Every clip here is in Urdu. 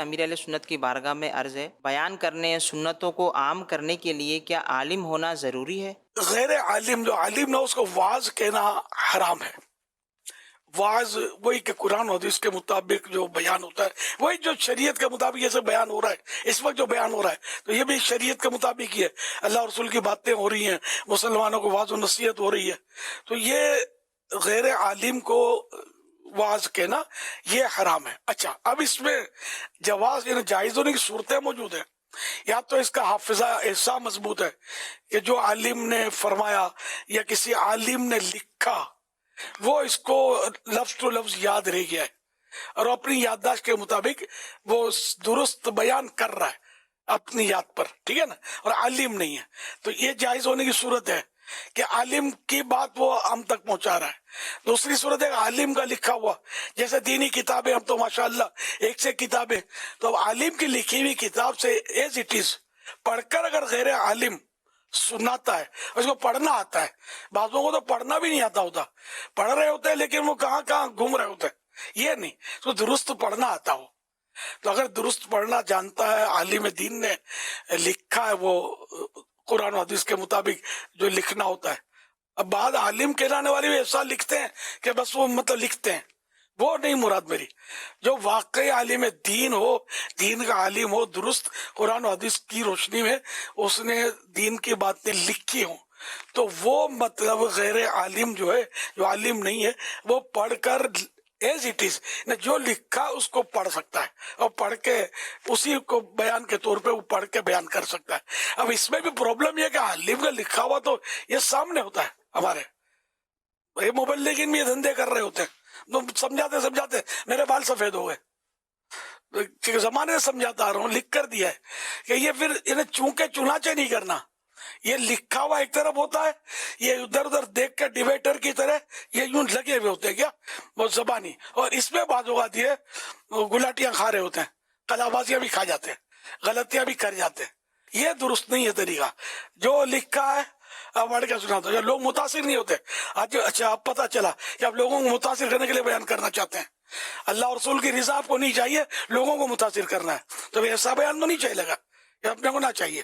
امیر اہل سنت کی بارگاہ میں عرض ہے، بیان کرنے سنتوں کو عام کرنے کے لیے کیا عالم ہونا ضروری ہے؟ غیر عالم جو عالم نہ اس کو واعظ کہنا حرام ہے۔ واعظ وہی کہ قرآن و حدیث کے مطابق جو بیان ہوتا ہے، وہی جو شریعت کے مطابق جیسے بیان ہو رہا ہے اس وقت جو بیان ہو رہا ہے، تو یہ بھی شریعت کے مطابق ہی ہے۔ اللہ رسول کی باتیں ہو رہی ہیں، مسلمانوں کو واعظ و نصیحت ہو رہی ہے، تو یہ غیر عالم کو واعظ کہنا یہ حرام ہے۔ اچھا، اب اس میں جواز یعنی جائز ہونے کی صورتیں موجود ہیں۔ یا تو اس کا حافظہ ایسا مضبوط ہے کہ جو عالم نے فرمایا یا کسی عالم نے لکھا وہ اس کو لفظ تو لفظ یاد رہ گیا ہے اور اپنی یادداشت کے مطابق وہ درست بیان کر رہا ہے اپنی یاد پر، ٹھیک ہے نا، اور عالم نہیں ہے، تو یہ جائز ہونے کی صورت ہے کہ عالم کی بات وہ ہم تک پہنچا رہا ہے۔ دوسری صورت ہے عالم کا لکھا ہوا، جیسے دینی کتابیں، ہم تو ماشاءاللہ ایک سے کتابیں، تو اب عالم کی لکھی ہوئی کتاب سے ایز اٹ از پڑھ کر اگر غیر عالم سناتا ہے، اس کو پڑھنا آتا ہے، بعضوں کو تو پڑھنا بھی نہیں آتا ہوتا، پڑھ رہے ہوتے ہیں لیکن وہ کہاں کہاں گھوم رہے ہوتے ہیں، یہ نہیں، اس کو درست پڑھنا آتا ہو، تو اگر درست پڑھنا جانتا ہے، عالم دین نے لکھا ہے وہ قرآن و حدیث کے مطابق جو لکھنا ہوتا ہے۔ اب بعض عالم کہلانے والے بھی ایسا لکھتے ہیں کہ بس وہ مطلب لکھتے ہیں، وہ نہیں مراد میری۔ جو واقعی عالم دین ہو، دین کا عالم ہو، درست قرآن و حدیث کی روشنی میں اس نے دین کی باتیں لکھی ہوں، تو وہ مطلب غیر عالم جو ہے، جو عالم نہیں ہے، وہ پڑھ کر ایز اٹ از جو لکھا اس کو پڑھ سکتا ہے اور پڑھ کے اسی کو بیان کے طور پہ وہ پڑھ کے بیان کر سکتا ہے۔ اب اس میں بھی پرابلم یہ کہ عالم کا لکھا ہوا تو یہ سامنے ہوتا ہے ہمارے، یہ مبلغین بھی یہ دھندے کر رہے ہوتے ہیں، تو سمجھاتے سمجھاتے میرے بال سفید ہو گئے، زمانے سے سمجھاتا آ رہا ہوں، لکھ کر دیا ہے کہ یہ پھر انہیں چونکے چنانچہ نہیں کرنا، یہ لکھا ہوا ایک طرف ہوتا ہے، یہ ادھر ادھر دیکھ کے ڈیبیٹر کی طرح یہ یوں لگے ہوئے ہوتے ہیں کیا وہ زبانی، اور اس میں بعض اوقات یہ گلاٹیاں کھا رہے ہوتے ہیں، کلابازیاں بھی کھا جاتے ہیں، غلطیاں بھی کر جاتے ہیں، یہ درست نہیں ہے طریقہ۔ جو لکھا ہے اب پڑھ کے سناتا ہے، لوگ متاثر نہیں ہوتے۔ آج اچھا اب پتہ چلا کہ آپ لوگوں کو متاثر کرنے کے لیے بیان کرنا چاہتے ہیں، اللہ اور رسول کی رضا آپ کو نہیں چاہیے، لوگوں کو متاثر کرنا ہے، تو ایسا بیان تو نہیں چاہیے گا، یہ اپنے کو نہ چاہیے،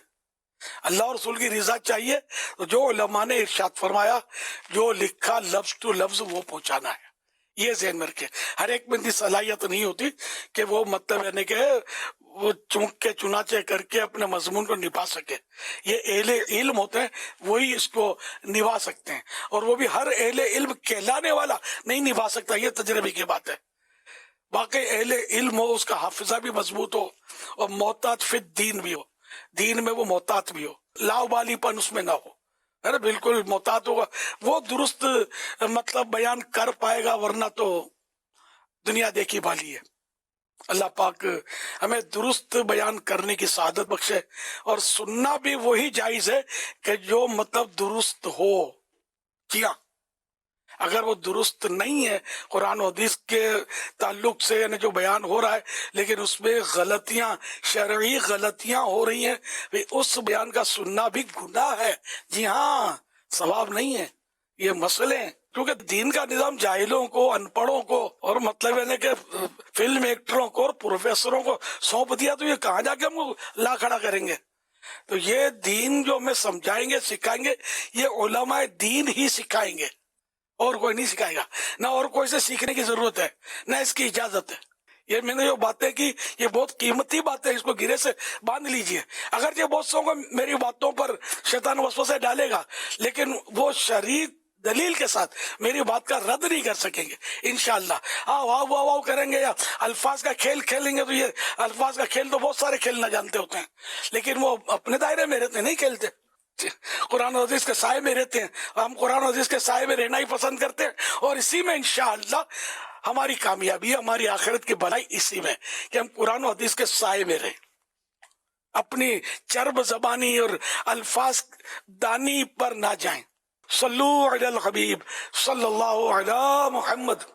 اللہ اور رسول کی رضا چاہیے۔ تو جو علماء نے ارشاد فرمایا، جو لکھا لفظ تو لفظ وہ پہنچانا ہے، یہ ذہن میں رکھے۔ ہر ایک میں اتنی صلاحیت نہیں ہوتی کہ وہ مطلب یعنی کہ وہ چونک کے چنانچہ کر کے اپنے مضمون کو نبھا سکے۔ یہ اہل علم ہوتے ہیں وہی اس کو نبھا سکتے ہیں، اور وہ بھی ہر اہل علم کہلانے والا نہیں نبھا سکتا، یہ تجربے کی بات ہے۔ واقعی اہل علم ہو، اس کا حافظہ بھی مضبوط ہو اور محتاط فی الدین بھی ہو، دین میں وہ محتاط بھی ہو، لاؤبالی پن اس میں نہ ہو، ہے نا، بالکل محتاط ہوگا، وہ درست مطلب بیان کر پائے گا، ورنہ تو دنیا دیکھی بھالی ہے۔ اللہ پاک ہمیں درست بیان کرنے کی سعادت بخشے، اور سننا بھی وہی جائز ہے کہ جو مطلب درست ہو کیا، اگر وہ درست نہیں ہے قرآن و حدیث کے تعلق سے، یعنی جو بیان ہو رہا ہے لیکن اس میں غلطیاں، شرعی غلطیاں ہو رہی ہیں، اس بیان کا سننا بھی گناہ ہے، جی ہاں، ثواب نہیں ہے، یہ مسئلے ہیں۔ کیونکہ دین کا نظام جاہلوں کو، ان پڑھوں کو، اور مطلب یعنی کہ فلم ایکٹروں کو اور پروفیسروں کو سونپ دیا، تو یہ کہاں جا کے ہم کو لا کھڑا کریں گے؟ تو یہ دین جو ہمیں سمجھائیں گے، سکھائیں گے، یہ علماء دین ہی سکھائیں گے، اور کوئی نہیں سکھائے گا، نہ اور کوئی سے سیکھنے کی ضرورت ہے، نہ اس کی اجازت ہے۔ یہ میں نے جو باتیں کی یہ بہت قیمتی باتیں، اس کو گرے سے باندھ لیجئے۔ اگرچہ بہت سو کو میری باتوں پر شیطان وسوسے ڈالے گا، لیکن وہ شرعی دلیل کے ساتھ میری بات کا رد نہیں کر سکیں گے انشاءاللہ۔ ہاں واہ واہ واہ کریں گے یا الفاظ کا کھیل کھیلیں گے، تو یہ الفاظ کا کھیل تو بہت سارے کھیلنا جانتے ہوتے ہیں، لیکن وہ اپنے دائرے میں رہتے نہیں کھیلتے، قرآن و حدیث کے سائے میں رہتے ہیں، ہم قرآن و حدیث کے سائے میں رہنا ہی پسند کرتے ہیں، اور اسی میں انشاءاللہ ہماری کامیابی، ہماری آخرت کی بھلائی اسی میں کہ ہم قرآن و حدیث کے سائے میں رہیں، اپنی چرب زبانی اور الفاظ دانی پر نہ جائیں۔ صلو علی الحبیب صلی اللہ علی محمد۔